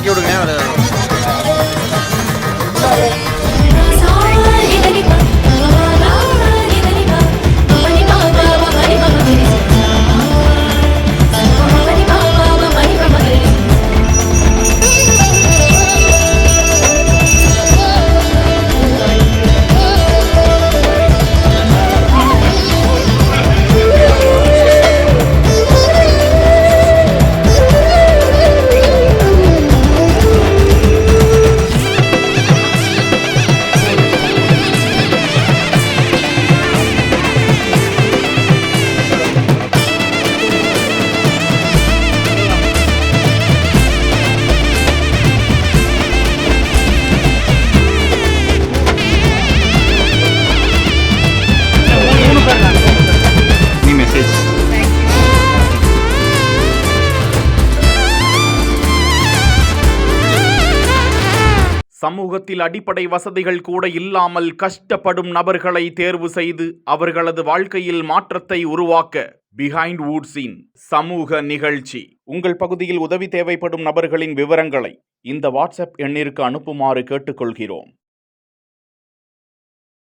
இறக்கி விடுங்க. சமூகத்தில் அடிப்படை வசதிகள் கூட இல்லாமல் கஷ்டப்படும் நபர்களை தேர்வு செய்து அவர்களது வாழ்க்கையில் மாற்றத்தை உருவாக்க பிஹைண்ட் வுட்ஸின் சமூக நிகழ்ச்சி. உங்கள் பகுதியில் உதவி தேவைப்படும் நபர்களின் விவரங்களை இந்த வாட்ஸ்அப் எண்ணிற்கு அனுப்புமாறு கேட்டுக்கொள்கிறோம்.